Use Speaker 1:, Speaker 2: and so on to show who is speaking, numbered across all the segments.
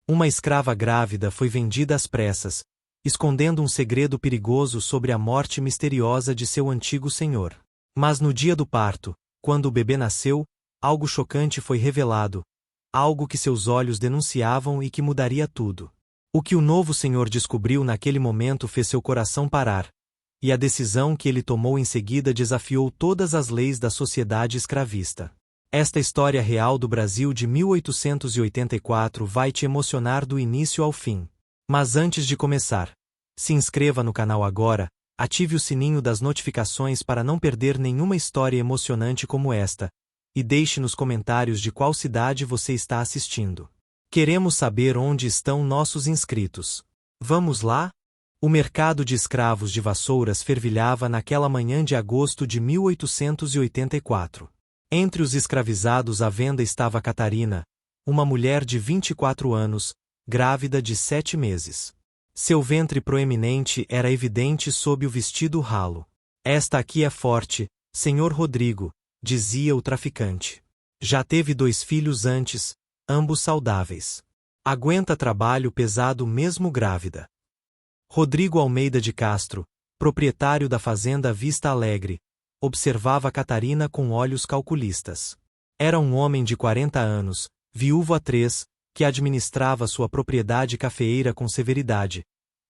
Speaker 1: Uma escrava grávida foi vendida às pressas, escondendo um segredo perigoso sobre a morte misteriosa de seu antigo senhor. Mas no dia do parto, quando o bebê nasceu, algo chocante foi revelado, algo que seus olhos denunciavam e que mudaria tudo. O que o novo senhor descobriu naquele momento fez seu coração parar, e a decisão que ele tomou em seguida desafiou todas as leis da sociedade escravista. Esta história real do Brasil de 1884 vai te emocionar do início ao fim. Mas antes de começar, se inscreva no canal agora, ative o sininho das notificações para não perder nenhuma história emocionante como esta, e deixe nos comentários de qual cidade você está assistindo. Queremos saber onde estão nossos inscritos. Vamos lá? O mercado de escravos de Vassouras fervilhava naquela manhã de agosto de 1884. Entre os escravizados à venda estava Catarina, uma mulher de 24 anos, grávida de 7 meses. Seu ventre proeminente era evidente sob o vestido ralo. Esta aqui é forte, senhor Rodrigo, dizia o traficante. Já teve 2 filhos antes, ambos saudáveis. Aguenta trabalho pesado mesmo grávida. Rodrigo Almeida de Castro, proprietário da fazenda Vista Alegre, observava Catarina com olhos calculistas. Era um homem de 40 anos, viúvo há 3, que administrava sua propriedade cafeeira com severidade,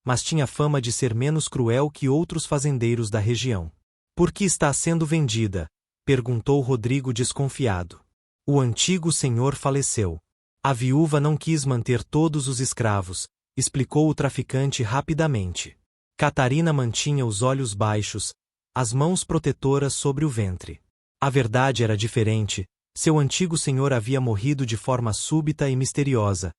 Speaker 1: mas tinha fama de ser menos cruel que outros fazendeiros da região. Por que está sendo vendida? Perguntou Rodrigo desconfiado. O antigo senhor faleceu. A viúva não quis manter todos os escravos, explicou o traficante rapidamente. Catarina mantinha os olhos baixos, as mãos protetoras sobre o ventre. A verdade era diferente, seu antigo senhor havia morrido de forma súbita e misteriosa,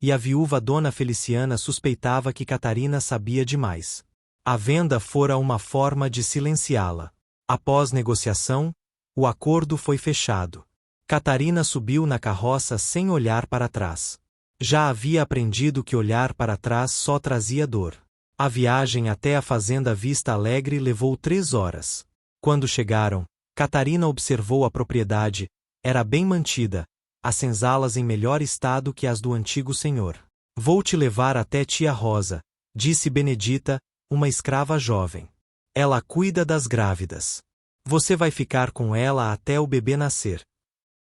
Speaker 1: e a viúva Dona Feliciana suspeitava que Catarina sabia demais. A venda fora uma forma de silenciá-la. Após negociação, o acordo foi fechado. Catarina subiu na carroça sem olhar para trás. Já havia aprendido que olhar para trás só trazia dor. A viagem até a fazenda Vista Alegre levou 3 horas. Quando chegaram, Catarina observou a propriedade, era bem mantida, as senzalas em melhor estado que as do antigo senhor. Vou te levar até tia Rosa, disse Benedita, uma escrava jovem. Ela cuida das grávidas. Você vai ficar com ela até o bebê nascer.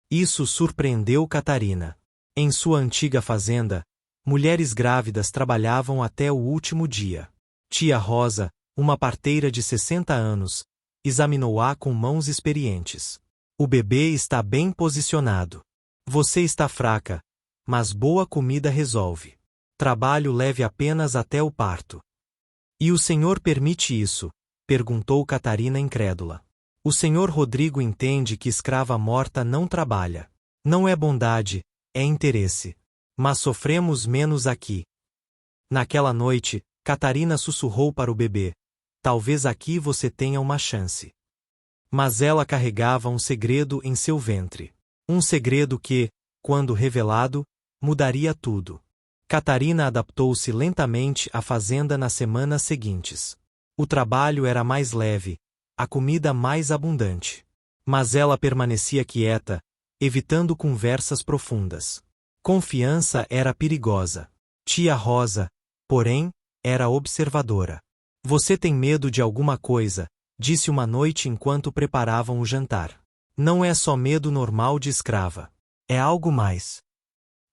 Speaker 1: Isso surpreendeu Catarina. Em sua antiga fazenda, mulheres grávidas trabalhavam até o último dia. Tia Rosa, uma parteira de 60 anos, examinou-a com mãos experientes. O bebê está bem posicionado. Você está fraca, mas boa comida resolve. Trabalho leve apenas até o parto. E o senhor permite isso? Perguntou Catarina incrédula. O senhor Rodrigo entende que escrava morta não trabalha. Não é bondade, é interesse. Mas sofremos menos aqui. Naquela noite, Catarina sussurrou para o bebê. Talvez aqui você tenha uma chance. Mas ela carregava um segredo em seu ventre. Um segredo que, quando revelado, mudaria tudo. Catarina adaptou-se lentamente à fazenda nas semanas seguintes. O trabalho era mais leve, a comida mais abundante. Mas ela permanecia quieta, evitando conversas profundas. Confiança era perigosa. Tia Rosa, porém, era observadora. Você tem medo de alguma coisa, disse uma noite enquanto preparavam o jantar. Não é só medo normal de escrava. É algo mais.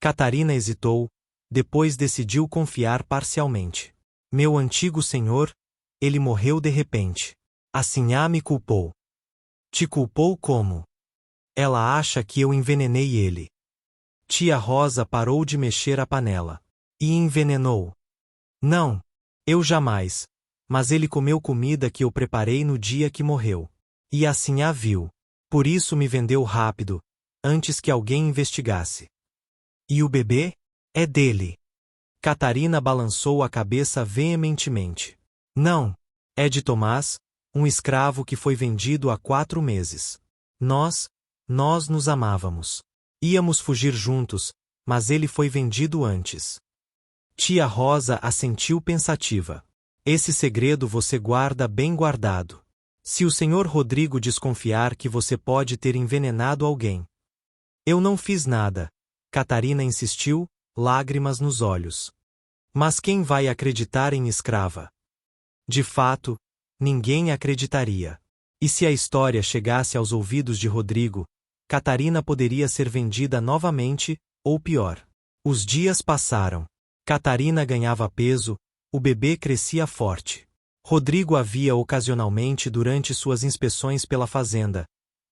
Speaker 1: Catarina hesitou, depois decidiu confiar parcialmente. Meu antigo senhor, ele morreu de repente. Assim me culpou. Te culpou como? Ela acha que eu envenenei ele. Tia Rosa parou de mexer a panela. E envenenou. Não, eu jamais. Mas ele comeu comida que eu preparei no dia que morreu. E assim a viu. Por isso me vendeu rápido, antes que alguém investigasse. E o bebê? É dele. Catarina balançou a cabeça veementemente. Não, é de Tomás, um escravo que foi vendido há 4 meses. Nós nos amávamos. Íamos fugir juntos, mas ele foi vendido antes. Tia Rosa assentiu pensativa. Esse segredo você guarda bem guardado. Se o senhor Rodrigo desconfiar que você pode ter envenenado alguém. Eu não fiz nada, Catarina insistiu, lágrimas nos olhos. Mas quem vai acreditar em escrava? De fato, ninguém acreditaria. E se a história chegasse aos ouvidos de Rodrigo, Catarina poderia ser vendida novamente, ou pior. Os dias passaram. Catarina ganhava peso, o bebê crescia forte. Rodrigo a via ocasionalmente durante suas inspeções pela fazenda,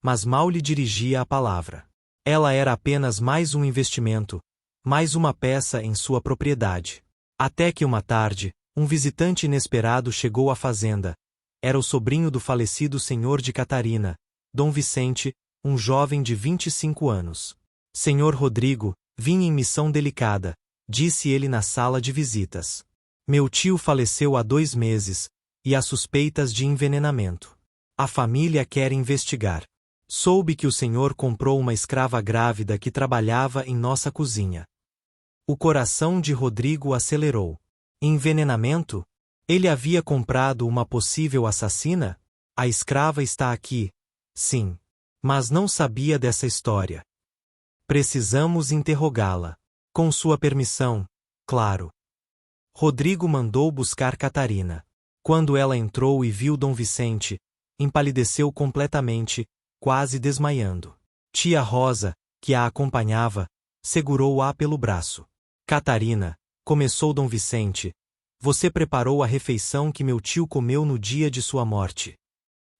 Speaker 1: mas mal lhe dirigia a palavra. Ela era apenas mais um investimento, mais uma peça em sua propriedade. Até que uma tarde, um visitante inesperado chegou à fazenda. Era o sobrinho do falecido senhor de Catarina, Dom Vicente, um jovem de 25 anos. Senhor Rodrigo, vim em missão delicada, disse ele na sala de visitas. Meu tio faleceu há 2 meses, e há suspeitas de envenenamento. A família quer investigar. Soube que o senhor comprou uma escrava grávida que trabalhava em nossa cozinha. O coração de Rodrigo acelerou. Envenenamento? Ele havia comprado uma possível assassina? A escrava está aqui. Sim. Mas não sabia dessa história. Precisamos interrogá-la. Com sua permissão, claro. Rodrigo mandou buscar Catarina. Quando ela entrou e viu Dom Vicente, empalideceu completamente, quase desmaiando. Tia Rosa, que a acompanhava, segurou-a pelo braço. Catarina, começou Dom Vicente, você preparou a refeição que meu tio comeu no dia de sua morte.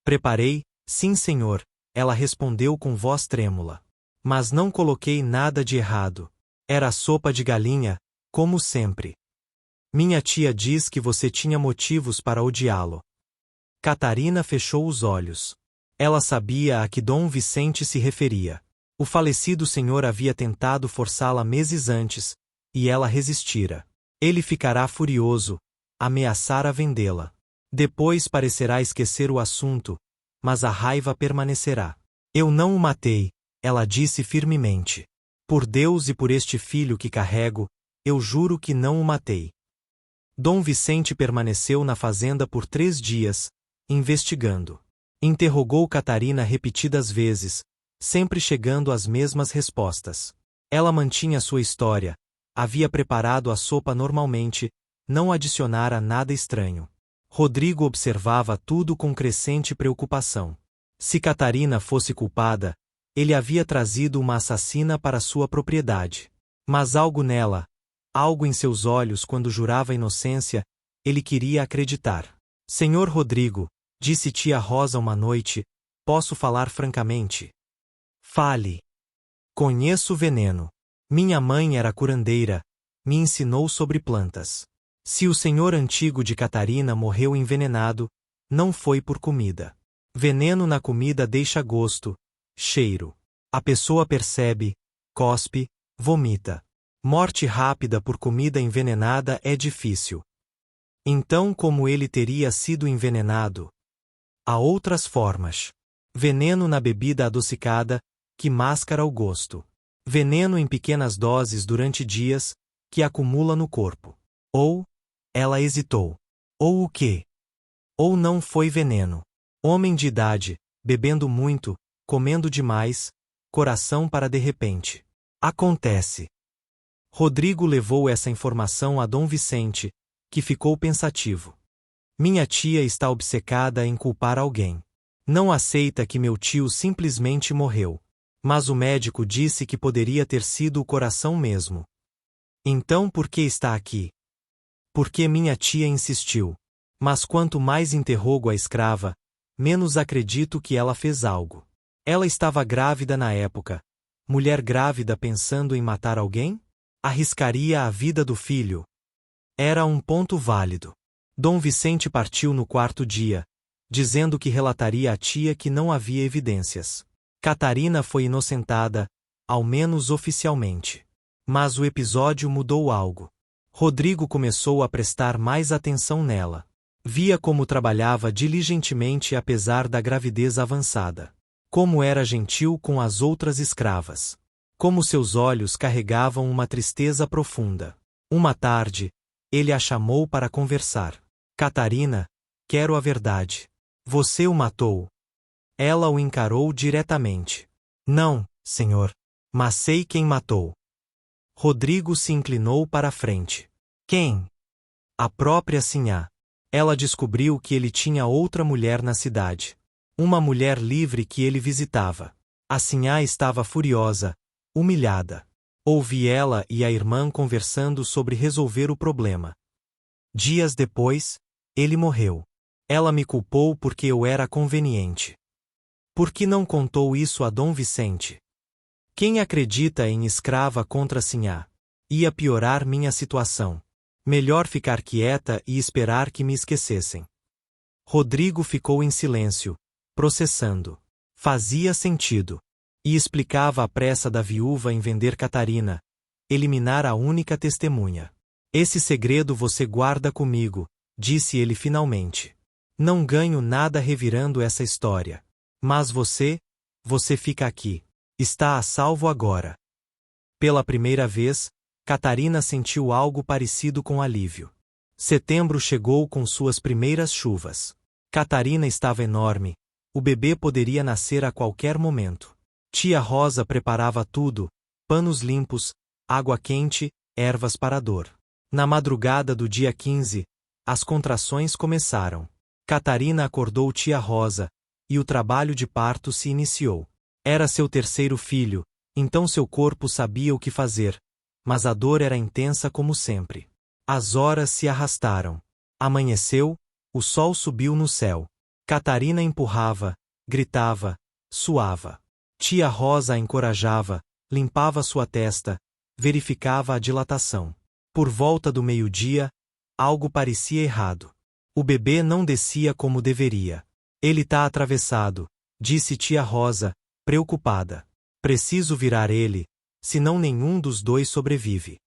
Speaker 1: Preparei, sim senhor, ela respondeu com voz trêmula. Mas não coloquei nada de errado. Era sopa de galinha, como sempre. Minha tia diz que você tinha motivos para odiá-lo. Catarina fechou os olhos. Ela sabia a que Dom Vicente se referia. O falecido senhor havia tentado forçá-la meses antes, e ela resistira. Ele ficará furioso, ameaçara vendê-la. Depois parecerá esquecer o assunto, mas a raiva permanecerá. Eu não o matei, ela disse firmemente. Por Deus e por este filho que carrego, eu juro que não o matei. Dom Vicente permaneceu na fazenda por 3 dias, investigando. Interrogou Catarina repetidas vezes, sempre chegando às mesmas respostas. Ela mantinha sua história, havia preparado a sopa normalmente, não adicionara nada estranho. Rodrigo observava tudo com crescente preocupação. Se Catarina fosse culpada, ele havia trazido uma assassina para sua propriedade. Mas algo nela, algo em seus olhos quando jurava inocência, ele queria acreditar. Senhor Rodrigo, disse tia Rosa uma noite, posso falar francamente? Fale. Conheço o veneno. Minha mãe era curandeira, me ensinou sobre plantas. Se o senhor antigo de Catarina morreu envenenado, não foi por comida. Veneno na comida deixa gosto, cheiro. A pessoa percebe, cospe, vomita. Morte rápida por comida envenenada é difícil. Então, como ele teria sido envenenado? Há outras formas. Veneno na bebida adocicada, que mascara o gosto. Veneno em pequenas doses durante dias, que acumula no corpo. Ou, ela hesitou. Ou o quê? Ou não foi veneno. Homem de idade, bebendo muito, comendo demais, coração para de repente. Acontece. Rodrigo levou essa informação a Dom Vicente, que ficou pensativo. Minha tia está obcecada em culpar alguém. Não aceita que meu tio simplesmente morreu. Mas o médico disse que poderia ter sido o coração mesmo. Então por que está aqui? Porque minha tia insistiu. Mas quanto mais interrogo a escrava, menos acredito que ela fez algo. Ela estava grávida na época. Mulher grávida pensando em matar alguém? Arriscaria a vida do filho. Era um ponto válido. Dom Vicente partiu no 4º dia, dizendo que relataria à tia que não havia evidências. Catarina foi inocentada, ao menos oficialmente. Mas o episódio mudou algo. Rodrigo começou a prestar mais atenção nela. Via como trabalhava diligentemente apesar da gravidez avançada. Como era gentil com as outras escravas. Como seus olhos carregavam uma tristeza profunda. Uma tarde, ele a chamou para conversar. Catarina, quero a verdade. Você o matou? Ela o encarou diretamente. Não, senhor. Mas sei quem matou. Rodrigo se inclinou para a frente. Quem? A própria Sinhá. Ela descobriu que ele tinha outra mulher na cidade. Uma mulher livre que ele visitava. A Sinhá estava furiosa, humilhada. Ouvi ela e a irmã conversando sobre resolver o problema. Dias depois, ele morreu. Ela me culpou porque eu era conveniente. Por que não contou isso a Dom Vicente? Quem acredita em escrava contra Sinhá? Ia piorar minha situação. Melhor ficar quieta e esperar que me esquecessem. Rodrigo ficou em silêncio, processando. Fazia sentido. E explicava a pressa da viúva em vender Catarina, eliminar a única testemunha. Esse segredo você guarda comigo, disse ele finalmente. Não ganho nada revirando essa história. Mas você fica aqui. Está a salvo agora. Pela primeira vez, Catarina sentiu algo parecido com alívio. Setembro chegou com suas primeiras chuvas. Catarina estava enorme. O bebê poderia nascer a qualquer momento. Tia Rosa preparava tudo: panos limpos, água quente, ervas para a dor. Na madrugada do dia 15, as contrações começaram. Catarina acordou tia Rosa, e o trabalho de parto se iniciou. Era seu terceiro filho, então seu corpo sabia o que fazer, mas a dor era intensa como sempre. As horas se arrastaram. Amanheceu, o sol subiu no céu. Catarina empurrava, gritava, suava. Tia Rosa a encorajava, limpava sua testa, verificava a dilatação. Por volta do meio-dia, algo parecia errado. O bebê não descia como deveria. Ele tá atravessado, disse tia Rosa, preocupada. Preciso virar ele, senão nenhum dos dois sobrevive.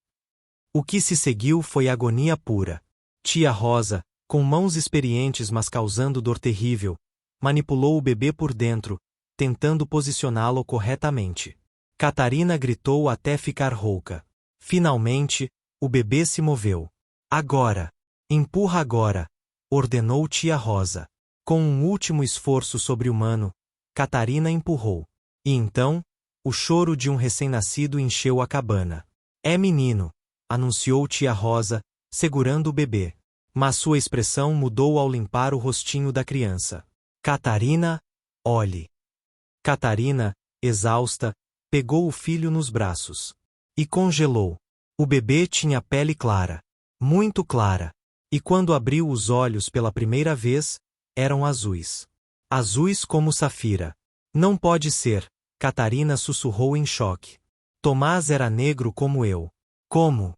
Speaker 1: O que se seguiu foi agonia pura. Tia Rosa, com mãos experientes mas causando dor terrível, manipulou o bebê por dentro, tentando posicioná-lo corretamente. Catarina gritou até ficar rouca. Finalmente, o bebê se moveu. Agora! Empurra agora! Ordenou tia Rosa. Com um último esforço sobre-humano, Catarina empurrou. E então, o choro de um recém-nascido encheu a cabana. É menino! Anunciou tia Rosa, segurando o bebê. Mas sua expressão mudou ao limpar o rostinho da criança. Catarina, olhe! Catarina, exausta, pegou o filho nos braços. E congelou. O bebê tinha pele clara. Muito clara. E quando abriu os olhos pela primeira vez, eram azuis. Azuis como safira. Não pode ser, Catarina sussurrou em choque. Tomás era negro como eu. Como?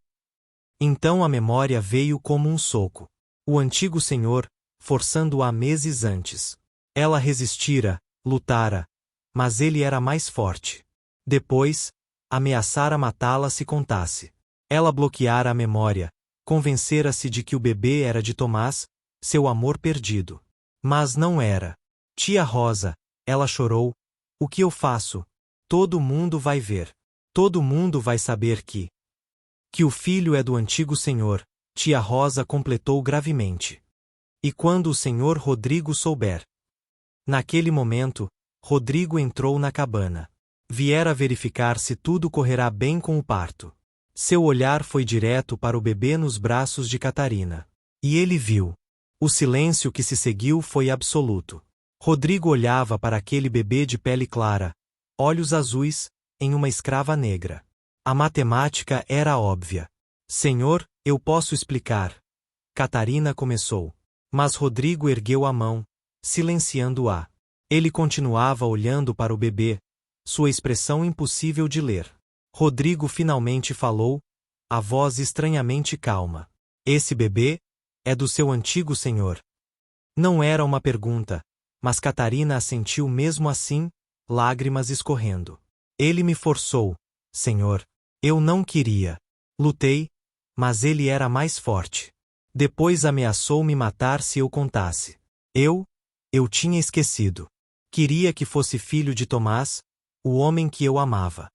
Speaker 1: Então a memória veio como um soco. O antigo senhor, forçando-a meses antes. Ela resistira, lutara, mas ele era mais forte. Depois, ameaçara matá-la se contasse. Ela bloqueara a memória, convencera-se de que o bebê era de Tomás, seu amor perdido. Mas não era. Tia Rosa, ela chorou. O que eu faço? Todo mundo vai ver. Todo mundo vai saber que o filho é do antigo senhor, tia Rosa completou gravemente. E quando o senhor Rodrigo souber? Naquele momento, Rodrigo entrou na cabana. Viera verificar se tudo correrá bem com o parto. Seu olhar foi direto para o bebê nos braços de Catarina. E ele viu. O silêncio que se seguiu foi absoluto. Rodrigo olhava para aquele bebê de pele clara, olhos azuis, em uma escrava negra. A matemática era óbvia. Senhor, eu posso explicar. Catarina começou. Mas Rodrigo ergueu a mão, silenciando-a. Ele continuava olhando para o bebê, sua expressão impossível de ler. Rodrigo finalmente falou, a voz estranhamente calma. Esse bebê é do seu antigo senhor. Não era uma pergunta, mas Catarina assentiu mesmo assim, lágrimas escorrendo. Ele me forçou, senhor. Eu não queria. Lutei, mas ele era mais forte. Depois ameaçou me matar se eu contasse. Eu tinha esquecido. Queria que fosse filho de Tomás, o homem que eu amava.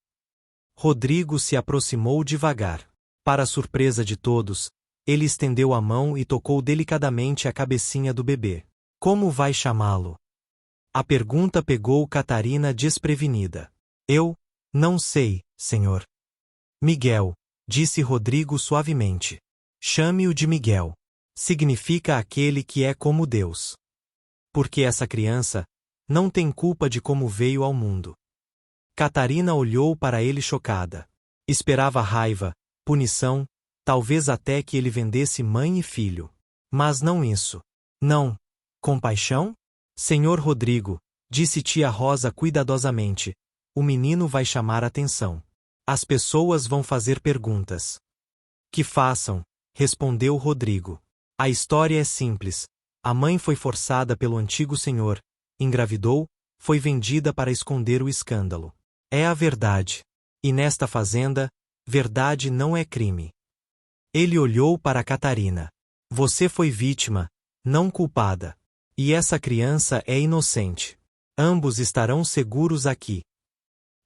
Speaker 1: Rodrigo se aproximou devagar. Para surpresa de todos, ele estendeu a mão e tocou delicadamente a cabecinha do bebê. Como vai chamá-lo? A pergunta pegou Catarina desprevenida. Eu não sei, senhor. Miguel, disse Rodrigo suavemente. Chame-o de Miguel. Significa aquele que é como Deus. Porque essa criança não tem culpa de como veio ao mundo. Catarina olhou para ele chocada. Esperava raiva, punição, talvez até que ele vendesse mãe e filho. Mas não isso. Não. Compaixão? Senhor Rodrigo, disse tia Rosa cuidadosamente, o menino vai chamar atenção. As pessoas vão fazer perguntas. Que façam, respondeu Rodrigo. A história é simples. A mãe foi forçada pelo antigo senhor, engravidou, foi vendida para esconder o escândalo. É a verdade. E nesta fazenda, verdade não é crime. Ele olhou para Catarina. Você foi vítima, não culpada. E essa criança é inocente. Ambos estarão seguros aqui.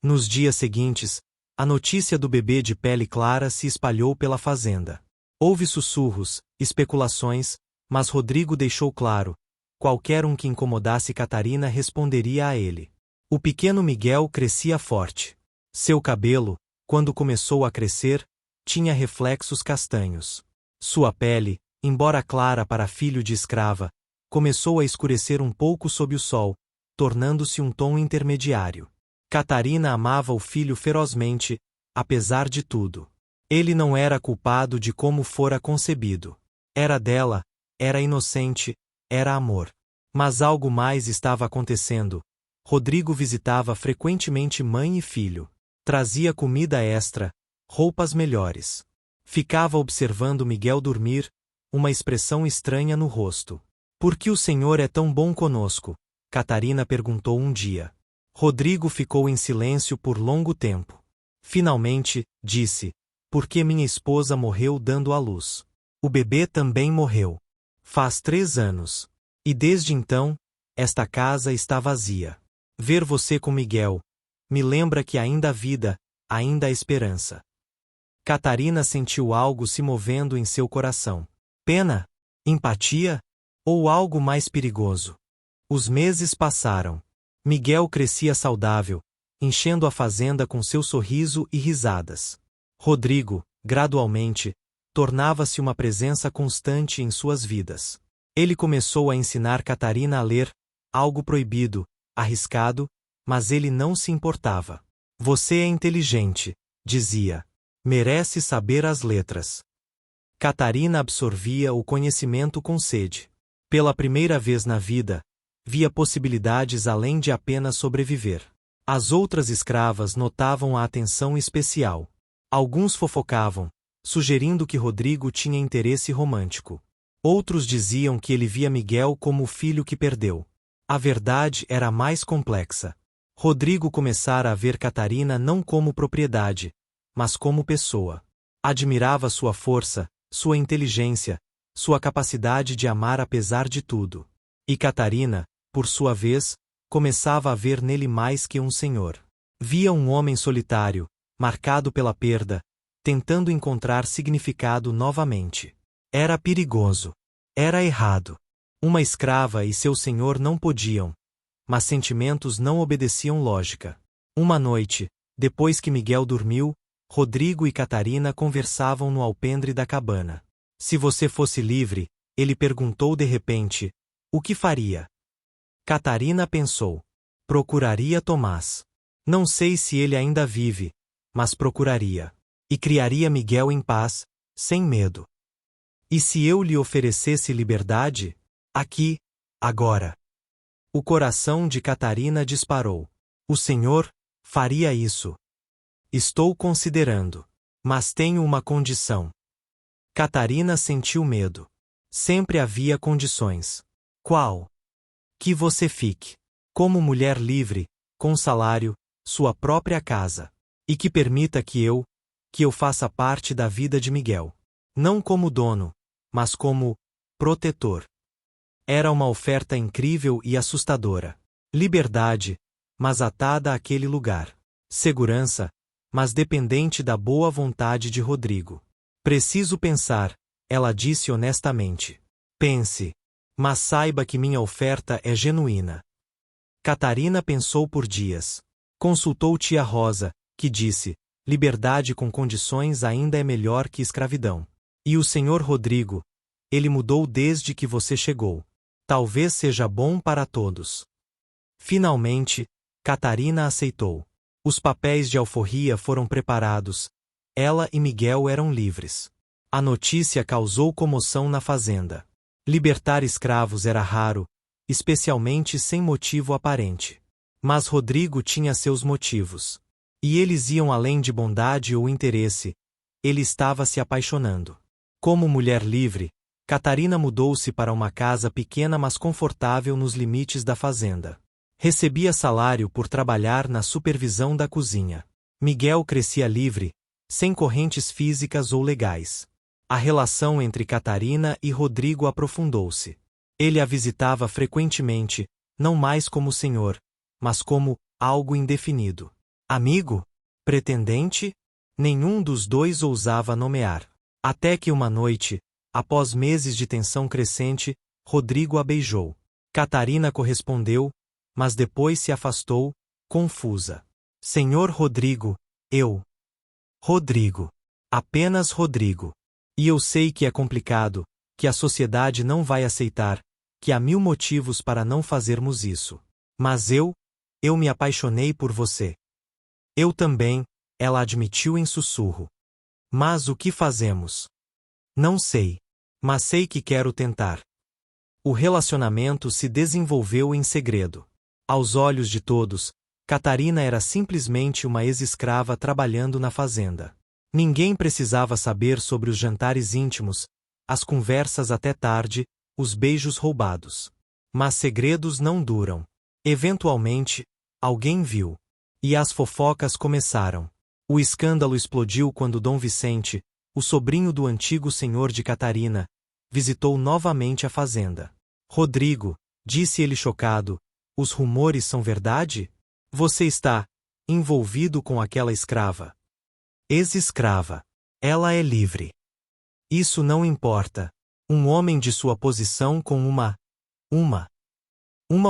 Speaker 1: Nos dias seguintes, a notícia do bebê de pele clara se espalhou pela fazenda. Houve sussurros, especulações, mas Rodrigo deixou claro: qualquer um que incomodasse Catarina responderia a ele. O pequeno Miguel crescia forte. Seu cabelo, quando começou a crescer, tinha reflexos castanhos. Sua pele, embora clara para filho de escrava, começou a escurecer um pouco sob o sol, tornando-se um tom intermediário. Catarina amava o filho ferozmente, apesar de tudo. Ele não era culpado de como fora concebido. Era dela, era inocente, era amor. Mas algo mais estava acontecendo. Rodrigo visitava frequentemente mãe e filho. Trazia comida extra, roupas melhores. Ficava observando Miguel dormir, uma expressão estranha no rosto. Por que o Senhor é tão bom conosco? Catarina perguntou um dia. Rodrigo ficou em silêncio por longo tempo. Finalmente, disse: porque minha esposa morreu dando à luz. O bebê também morreu. Faz 3 anos. E desde então, esta casa está vazia. Ver você com Miguel me lembra que ainda há vida, ainda há esperança. Catarina sentiu algo se movendo em seu coração. Pena? Empatia? Ou algo mais perigoso? Os meses passaram. Miguel crescia saudável, enchendo a fazenda com seu sorriso e risadas. Rodrigo, gradualmente, tornava-se uma presença constante em suas vidas. Ele começou a ensinar Catarina a ler, algo proibido, arriscado, mas ele não se importava. Você é inteligente, dizia. Merece saber as letras. Catarina absorvia o conhecimento com sede. Pela primeira vez na vida, via possibilidades além de apenas sobreviver. As outras escravas notavam a atenção especial. Alguns fofocavam, sugerindo que Rodrigo tinha interesse romântico. Outros diziam que ele via Miguel como o filho que perdeu. A verdade era mais complexa. Rodrigo começara a ver Catarina não como propriedade, mas como pessoa. Admirava sua força, sua inteligência, sua capacidade de amar apesar de tudo. E Catarina, por sua vez, começava a ver nele mais que um senhor. Via um homem solitário, marcado pela perda, tentando encontrar significado novamente. Era perigoso. Era errado. Uma escrava e seu senhor não podiam, mas sentimentos não obedeciam lógica. Uma noite, depois que Miguel dormiu, Rodrigo e Catarina conversavam no alpendre da cabana. Se você fosse livre, ele perguntou de repente, o que faria? Catarina pensou. Procuraria Tomás. Não sei se ele ainda vive, mas procuraria. E criaria Miguel em paz, sem medo. E se eu lhe oferecesse liberdade? Aqui, agora. O coração de Catarina disparou. O senhor faria isso. Estou considerando. Mas tenho uma condição. Catarina sentiu medo. Sempre havia condições. Qual? Que você fique como mulher livre, com salário, sua própria casa. E que permita que eu faça parte da vida de Miguel. Não como dono, mas como protetor. Era uma oferta incrível e assustadora. Liberdade, mas atada àquele lugar. Segurança, mas dependente da boa vontade de Rodrigo. Preciso pensar, ela disse honestamente. Pense, mas saiba que minha oferta é genuína. Catarina pensou por dias. Consultou tia Rosa, que disse, liberdade com condições ainda é melhor que escravidão. E o Sr. Rodrigo, ele mudou desde que você chegou. Talvez seja bom para todos. Finalmente, Catarina aceitou. Os papéis de alforria foram preparados. Ela e Miguel eram livres. A notícia causou comoção na fazenda. Libertar escravos era raro, especialmente sem motivo aparente. Mas Rodrigo tinha seus motivos. E eles iam além de bondade ou interesse. Ele estava se apaixonando. Como mulher livre, Catarina mudou-se para uma casa pequena mas confortável nos limites da fazenda. Recebia salário por trabalhar na supervisão da cozinha. Miguel crescia livre, sem correntes físicas ou legais. A relação entre Catarina e Rodrigo aprofundou-se. Ele a visitava frequentemente, não mais como senhor, mas como algo indefinido. Amigo? Pretendente? Nenhum dos dois ousava nomear. Até que uma noite, após meses de tensão crescente, Rodrigo a beijou. Catarina correspondeu, mas depois se afastou, confusa. Senhor Rodrigo, eu. Rodrigo. Apenas Rodrigo. E eu sei que é complicado, que a sociedade não vai aceitar, que há 1000 motivos para não fazermos isso. Mas eu me apaixonei por você. Eu também, ela admitiu em sussurro. Mas o que fazemos? Não sei. Mas sei que quero tentar. O relacionamento se desenvolveu em segredo. Aos olhos de todos, Catarina era simplesmente uma ex-escrava trabalhando na fazenda. Ninguém precisava saber sobre os jantares íntimos, as conversas até tarde, os beijos roubados. Mas segredos não duram. Eventualmente, alguém viu. E as fofocas começaram. O escândalo explodiu quando Dom Vicente, o sobrinho do antigo senhor de Catarina, visitou novamente a fazenda. Rodrigo, disse ele chocado, os rumores são verdade? Você está envolvido com aquela escrava. Ex-escrava. Ela é livre. Isso não importa. Um homem de sua posição com uma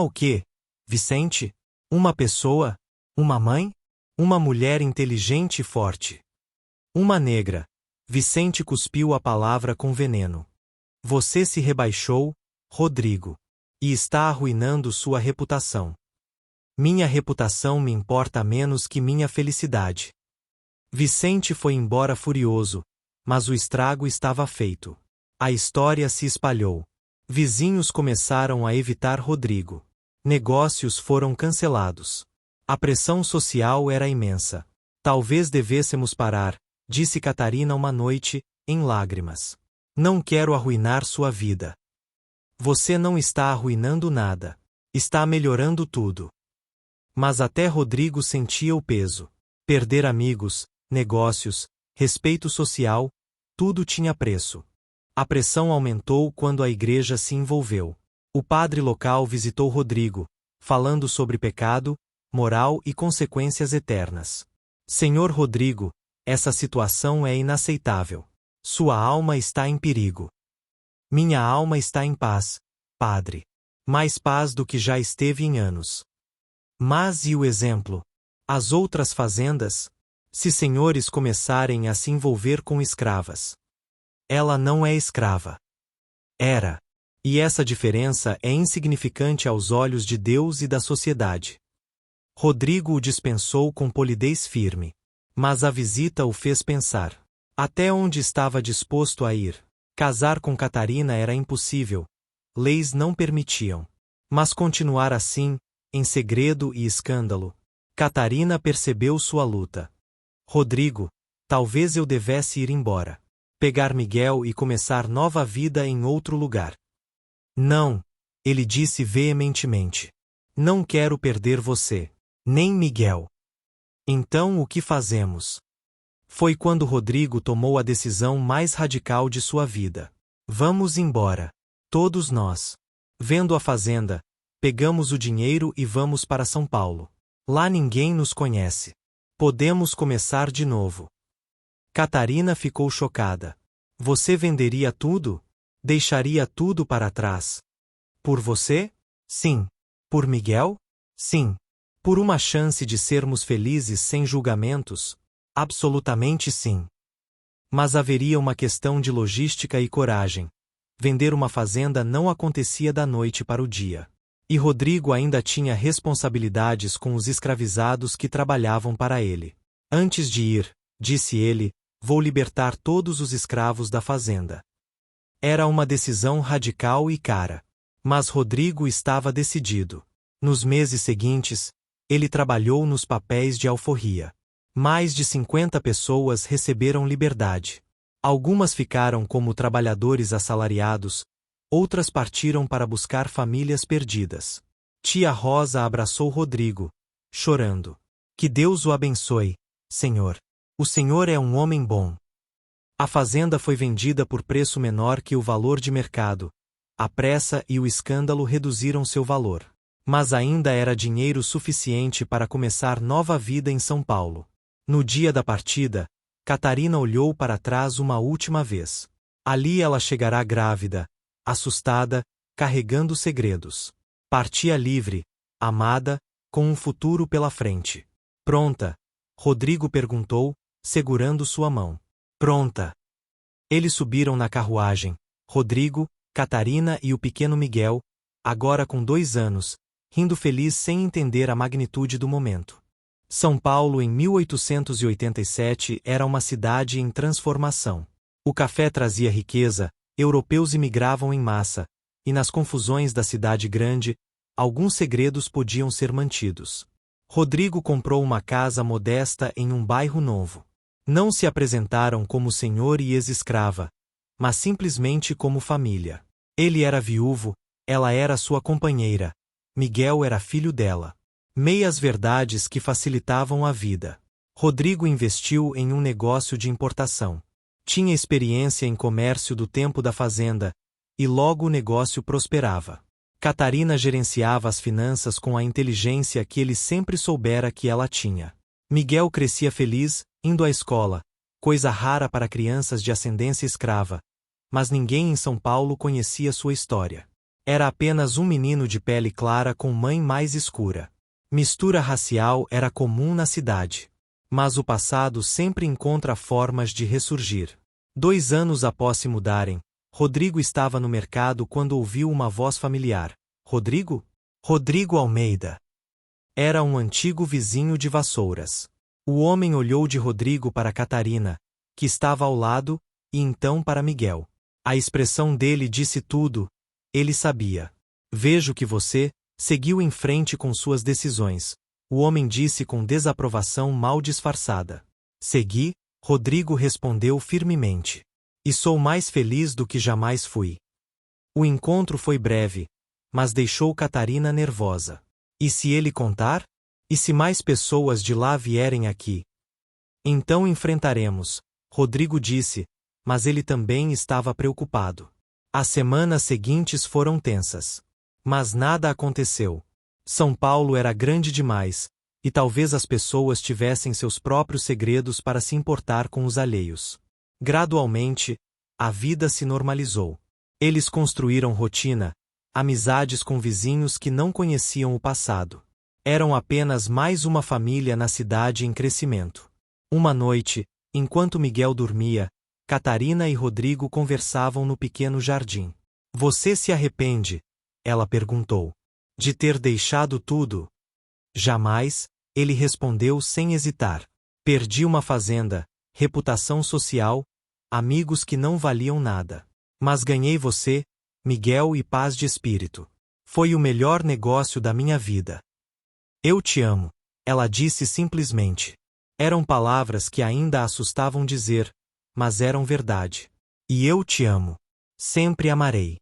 Speaker 1: o quê? Vicente? Uma pessoa? Uma mãe? Uma mulher inteligente e forte. Uma negra. Vicente cuspiu a palavra com veneno. Você se rebaixou, Rodrigo. E está arruinando sua reputação. Minha reputação me importa menos que minha felicidade. Vicente foi embora furioso, mas o estrago estava feito. A história se espalhou. Vizinhos começaram a evitar Rodrigo. Negócios foram cancelados. A pressão social era imensa. Talvez devêssemos parar, disse Catarina uma noite, em lágrimas. Não quero arruinar sua vida. Você não está arruinando nada. Está melhorando tudo. Mas até Rodrigo sentia o peso. Perder amigos, negócios, respeito social, tudo tinha preço. A pressão aumentou quando a igreja se envolveu. O padre local visitou Rodrigo, falando sobre pecado, moral e consequências eternas. Senhor Rodrigo, essa situação é inaceitável. Sua alma está em perigo. Minha alma está em paz, padre. Mais paz do que já esteve em anos. Mas e o exemplo? As outras fazendas? Se senhores começarem a se envolver com escravas. Ela não é escrava. Era. E essa diferença é insignificante aos olhos de Deus e da sociedade. Rodrigo o dispensou com polidez firme. Mas a visita o fez pensar. Até onde estava disposto a ir? Casar com Catarina era impossível. Leis não permitiam. Mas continuar assim, em segredo e escândalo. Catarina percebeu sua luta. Rodrigo, talvez eu devesse ir embora. Pegar Miguel e começar nova vida em outro lugar. Não, ele disse veementemente. Não quero perder você. Nem Miguel. Então o que fazemos? Foi quando Rodrigo tomou a decisão mais radical de sua vida. Vamos embora. Todos nós. Vendo a fazenda, pegamos o dinheiro e vamos para São Paulo. Lá ninguém nos conhece. Podemos começar de novo. Catarina ficou chocada. Você venderia tudo? Deixaria tudo para trás? Por você? Sim. Por Miguel? Sim. Por uma chance de sermos felizes sem julgamentos? Absolutamente sim. Mas haveria uma questão de logística e coragem. Vender uma fazenda não acontecia da noite para o dia. E Rodrigo ainda tinha responsabilidades com os escravizados que trabalhavam para ele. Antes de ir, disse ele, vou libertar todos os escravos da fazenda. Era uma decisão radical e cara. Mas Rodrigo estava decidido. Nos meses seguintes, ele trabalhou nos papéis de alforria. Mais de 50 pessoas receberam liberdade. Algumas ficaram como trabalhadores assalariados, outras partiram para buscar famílias perdidas. Tia Rosa abraçou Rodrigo, chorando. Que Deus o abençoe, Senhor. O Senhor é um homem bom. A fazenda foi vendida por preço menor que o valor de mercado. A pressa e o escândalo reduziram seu valor. Mas ainda era dinheiro suficiente para começar nova vida em São Paulo. No dia da partida, Catarina olhou para trás uma última vez. Ali ela chegará grávida, assustada, carregando segredos. Partia livre, amada, com um futuro pela frente. Pronta? Rodrigo perguntou, segurando sua mão. Pronta. Eles subiram na carruagem. Rodrigo, Catarina e o pequeno Miguel, agora com 2 anos, rindo feliz sem entender a magnitude do momento. São Paulo em 1887 era uma cidade em transformação. O café trazia riqueza, europeus imigravam em massa, e nas confusões da cidade grande, alguns segredos podiam ser mantidos. Rodrigo comprou uma casa modesta em um bairro novo. Não se apresentaram como senhor e ex-escrava, mas simplesmente como família. Ele era viúvo, ela era sua companheira, Miguel era filho dela. Meias verdades que facilitavam a vida. Rodrigo investiu em um negócio de importação. Tinha experiência em comércio do tempo da fazenda, e logo o negócio prosperava. Catarina gerenciava as finanças com a inteligência que ele sempre soubera que ela tinha. Miguel crescia feliz, indo à escola, coisa rara para crianças de ascendência escrava, mas ninguém em São Paulo conhecia sua história. Era apenas um menino de pele clara com mãe mais escura. Mistura racial era comum na cidade. Mas o passado sempre encontra formas de ressurgir. 2 anos após se mudarem, Rodrigo estava no mercado quando ouviu uma voz familiar. Rodrigo? Rodrigo Almeida. Era um antigo vizinho de Vassouras. O homem olhou de Rodrigo para Catarina, que estava ao lado, e então para Miguel. A expressão dele disse tudo, ele sabia. Vejo que você seguiu em frente com suas decisões, o homem disse com desaprovação mal disfarçada. Segui, Rodrigo respondeu firmemente. E sou mais feliz do que jamais fui. O encontro foi breve, mas deixou Catarina nervosa. E se ele contar? E se mais pessoas de lá vierem aqui? Então enfrentaremos, Rodrigo disse, mas ele também estava preocupado. As semanas seguintes foram tensas. Mas nada aconteceu. São Paulo era grande demais, e talvez as pessoas tivessem seus próprios segredos para se importar com os alheios. Gradualmente, a vida se normalizou. Eles construíram rotina, amizades com vizinhos que não conheciam o passado. Eram apenas mais uma família na cidade em crescimento. Uma noite, enquanto Miguel dormia, Catarina e Rodrigo conversavam no pequeno jardim. Você se arrepende? Ela perguntou. De ter deixado tudo? Jamais, ele respondeu sem hesitar. Perdi uma fazenda, reputação social, amigos que não valiam nada. Mas ganhei você, Miguel, e paz de espírito. Foi o melhor negócio da minha vida. Eu te amo, ela disse simplesmente. Eram palavras que ainda a assustavam dizer, mas eram verdade. E eu te amo. Sempre amarei.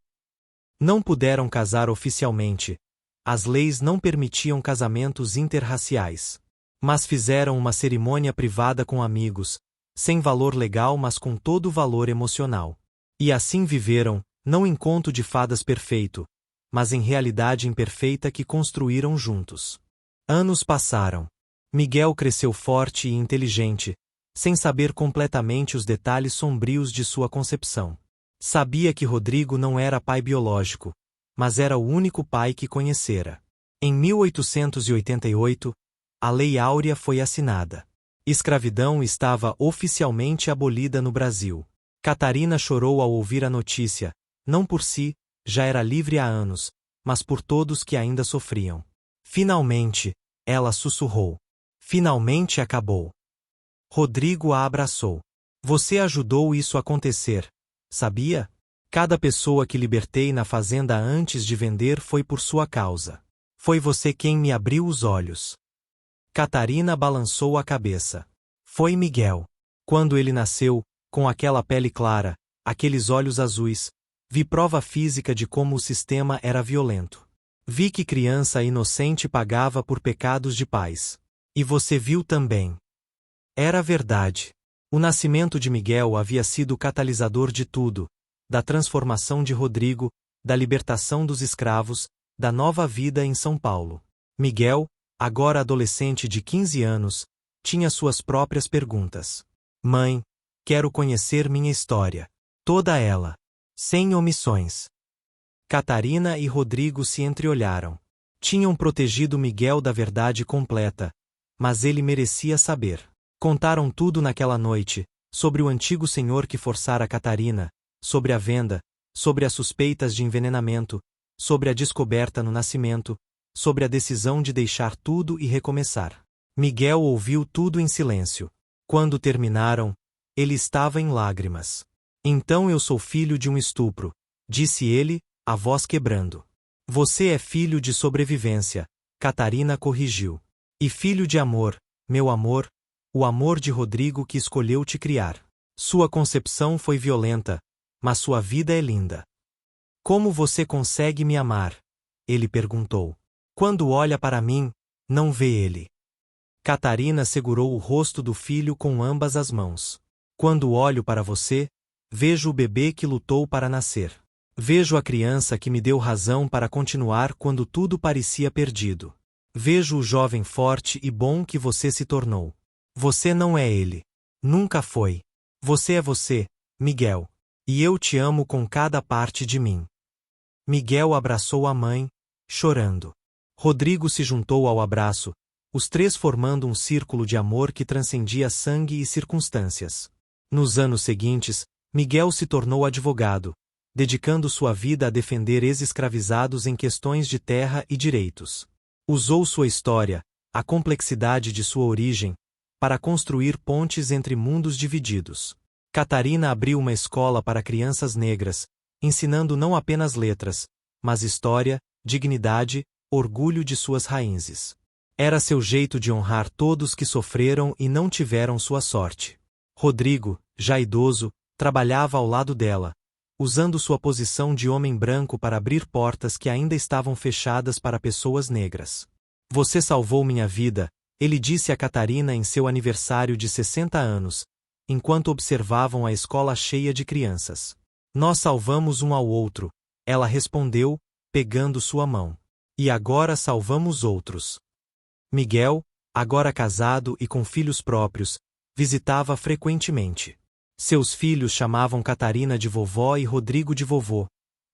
Speaker 1: Não puderam casar oficialmente. As leis não permitiam casamentos interraciais. Mas fizeram uma cerimônia privada com amigos, sem valor legal mas com todo o valor emocional. E assim viveram, não em conto de fadas perfeito, mas em realidade imperfeita que construíram juntos. Anos passaram. Miguel cresceu forte e inteligente, sem saber completamente os detalhes sombrios de sua concepção. Sabia que Rodrigo não era pai biológico, mas era o único pai que conhecera. Em 1888, a Lei Áurea foi assinada. Escravidão estava oficialmente abolida no Brasil. Catarina chorou ao ouvir a notícia, não por si, já era livre há anos, mas por todos que ainda sofriam. Finalmente, ela sussurrou. Finalmente acabou. Rodrigo a abraçou. Você ajudou isso acontecer, sabia? Cada pessoa que libertei na fazenda antes de vender foi por sua causa. Foi você quem me abriu os olhos. Catarina balançou a cabeça. Foi Miguel. Quando ele nasceu, com aquela pele clara, aqueles olhos azuis, vi prova física de como o sistema era violento. Vi que criança inocente pagava por pecados de pais. E você viu também. Era verdade. O nascimento de Miguel havia sido o catalisador de tudo, da transformação de Rodrigo, da libertação dos escravos, da nova vida em São Paulo. Miguel, agora adolescente de 15 anos, tinha suas próprias perguntas. Mãe, quero conhecer minha história. Toda ela. Sem omissões. Catarina e Rodrigo se entreolharam. Tinham protegido Miguel da verdade completa, mas ele merecia saber. Contaram tudo naquela noite, sobre o antigo senhor que forçara Catarina, sobre a venda, sobre as suspeitas de envenenamento, sobre a descoberta no nascimento, sobre a decisão de deixar tudo e recomeçar. Miguel ouviu tudo em silêncio. Quando terminaram, ele estava em lágrimas. Então eu sou filho de um estupro, disse ele, a voz quebrando. Você é filho de sobrevivência, Catarina corrigiu. E filho de amor, meu amor, o amor de Rodrigo que escolheu te criar. Sua concepção foi violenta, mas sua vida é linda. Como você consegue me amar? Ele perguntou. Quando olha para mim, não vê ele. Catarina segurou o rosto do filho com ambas as mãos. Quando olho para você, vejo o bebê que lutou para nascer. Vejo a criança que me deu razão para continuar quando tudo parecia perdido. Vejo o jovem forte e bom que você se tornou. Você não é ele. Nunca foi. Você é você, Miguel. E eu te amo com cada parte de mim. Miguel abraçou a mãe, chorando. Rodrigo se juntou ao abraço, os três formando um círculo de amor que transcendia sangue e circunstâncias. Nos anos seguintes, Miguel se tornou advogado, dedicando sua vida a defender ex-escravizados em questões de terra e direitos. Usou sua história, a complexidade de sua origem, para construir pontes entre mundos divididos. Catarina abriu uma escola para crianças negras, ensinando não apenas letras, mas história, dignidade, orgulho de suas raízes. Era seu jeito de honrar todos que sofreram e não tiveram sua sorte. Rodrigo, já idoso, trabalhava ao lado dela, usando sua posição de homem branco para abrir portas que ainda estavam fechadas para pessoas negras. Você salvou minha vida, ele disse a Catarina em seu aniversário de 60 anos, enquanto observavam a escola cheia de crianças. Nós salvamos um ao outro, ela respondeu, pegando sua mão. E agora salvamos outros. Miguel, agora casado e com filhos próprios, visitava frequentemente. Seus filhos chamavam Catarina de vovó e Rodrigo de vovô,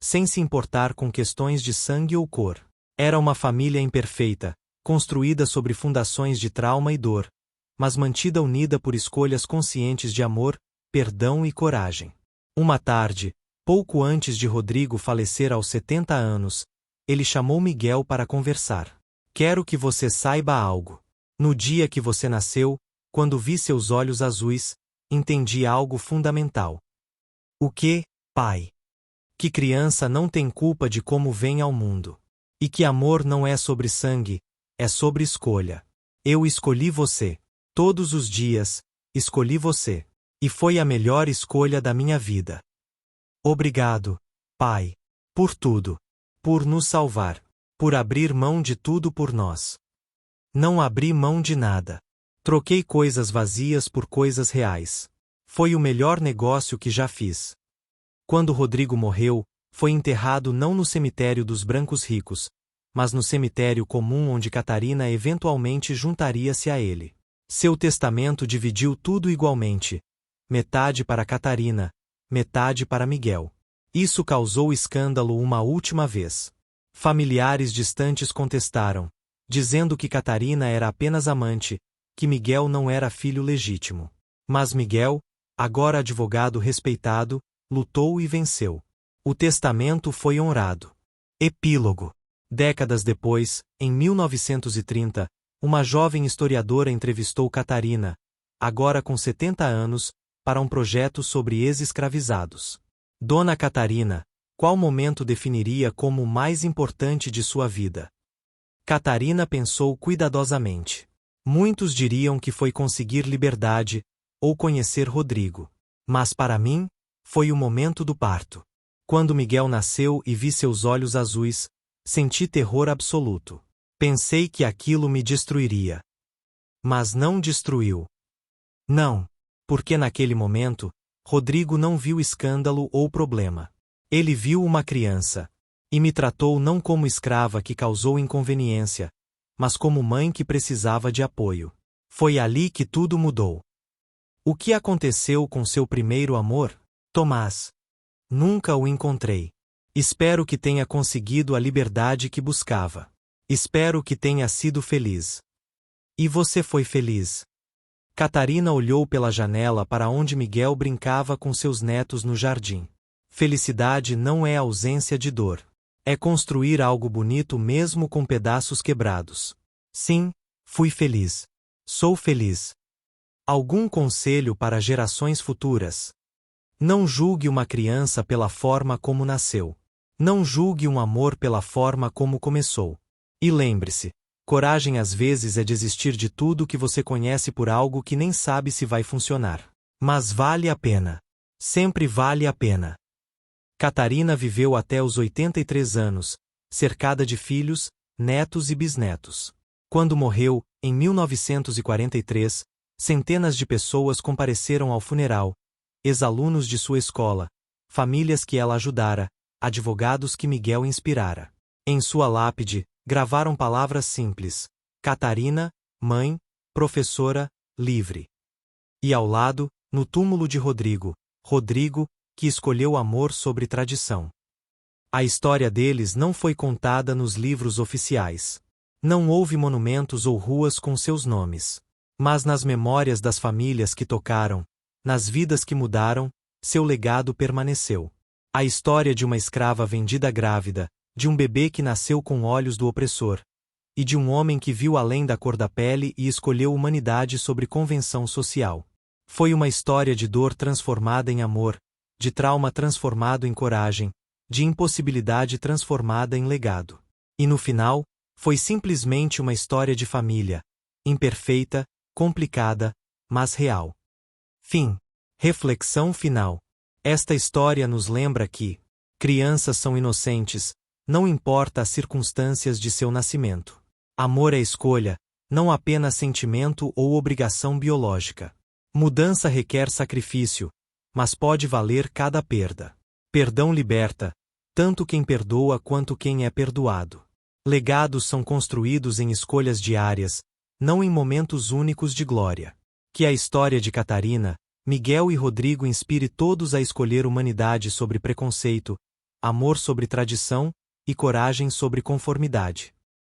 Speaker 1: sem se importar com questões de sangue ou cor. Era uma família imperfeita, construída sobre fundações de trauma e dor, mas mantida unida por escolhas conscientes de amor, perdão e coragem. Uma tarde, pouco antes de Rodrigo falecer aos 70 anos, ele chamou Miguel para conversar. Quero que você saiba algo. No dia que você nasceu, quando vi seus olhos azuis, entendi algo fundamental. O que, pai? Que criança não tem culpa de como vem ao mundo. E que amor não é sobre sangue, é sobre escolha. Eu escolhi você. Todos os dias, escolhi você. E foi a melhor escolha da minha vida. Obrigado, pai. Por tudo. Por nos salvar. Por abrir mão de tudo por nós. Não abri mão de nada. Troquei coisas vazias por coisas reais. Foi o melhor negócio que já fiz. Quando Rodrigo morreu, foi enterrado não no cemitério dos brancos ricos, mas no cemitério comum onde Catarina eventualmente juntaria-se a ele. Seu testamento dividiu tudo igualmente, metade para Catarina, metade para Miguel. Isso causou escândalo uma última vez. Familiares distantes contestaram, dizendo que Catarina era apenas amante, que Miguel não era filho legítimo. Mas Miguel, agora advogado respeitado, lutou e venceu. O testamento foi honrado. Epílogo. Décadas depois, em 1930, uma jovem historiadora entrevistou Catarina, agora com 70 anos, para um projeto sobre ex-escravizados. Dona Catarina, qual momento definiria como o mais importante de sua vida? Catarina pensou cuidadosamente. Muitos diriam que foi conseguir liberdade, ou conhecer Rodrigo. Mas para mim, foi o momento do parto. Quando Miguel nasceu e vi seus olhos azuis, senti terror absoluto. Pensei que aquilo me destruiria. Mas não destruiu. Não, porque naquele momento, Rodrigo não viu escândalo ou problema. Ele viu uma criança. E me tratou não como escrava que causou inconveniência, mas como mãe que precisava de apoio. Foi ali que tudo mudou. O que aconteceu com seu primeiro amor? Tomás. Nunca o encontrei. Espero que tenha conseguido a liberdade que buscava. Espero que tenha sido feliz. E você foi feliz? Catarina olhou pela janela para onde Miguel brincava com seus netos no jardim. Felicidade não é ausência de dor. É construir algo bonito mesmo com pedaços quebrados. Sim, fui feliz. Sou feliz. Algum conselho para gerações futuras? Não julgue uma criança pela forma como nasceu. Não julgue um amor pela forma como começou. E lembre-se, coragem às vezes é desistir de tudo que você conhece por algo que nem sabe se vai funcionar. Mas vale a pena. Sempre vale a pena. Catarina viveu até os 83 anos, cercada de filhos, netos e bisnetos. Quando morreu, em 1943, centenas de pessoas compareceram ao funeral, ex-alunos de sua escola, famílias que ela ajudara, advogados que Miguel inspirara. Em sua lápide, gravaram palavras simples: Catarina, mãe, professora, livre. E ao lado, no túmulo de Rodrigo, Rodrigo, que escolheu amor sobre tradição. A história deles não foi contada nos livros oficiais. Não houve monumentos ou ruas com seus nomes. Mas nas memórias das famílias que tocaram, nas vidas que mudaram, seu legado permaneceu. A história de uma escrava vendida grávida, de um bebê que nasceu com olhos do opressor, e de um homem que viu além da cor da pele e escolheu humanidade sobre convenção social. Foi uma história de dor transformada em amor, de trauma transformado em coragem, de impossibilidade transformada em legado. E no final, foi simplesmente uma história de família, imperfeita, complicada, mas real. Fim. Reflexão final. Esta história nos lembra que crianças são inocentes, não importa as circunstâncias de seu nascimento. Amor é escolha, não apenas sentimento ou obrigação biológica. Mudança requer sacrifício, mas pode valer cada perda. Perdão liberta, tanto quem perdoa quanto quem é perdoado. Legados são construídos em escolhas diárias, não em momentos únicos de glória. Que a história de Catarina, Miguel e Rodrigo inspire todos a escolher humanidade sobre preconceito, amor sobre tradição e coragem sobre conformidade.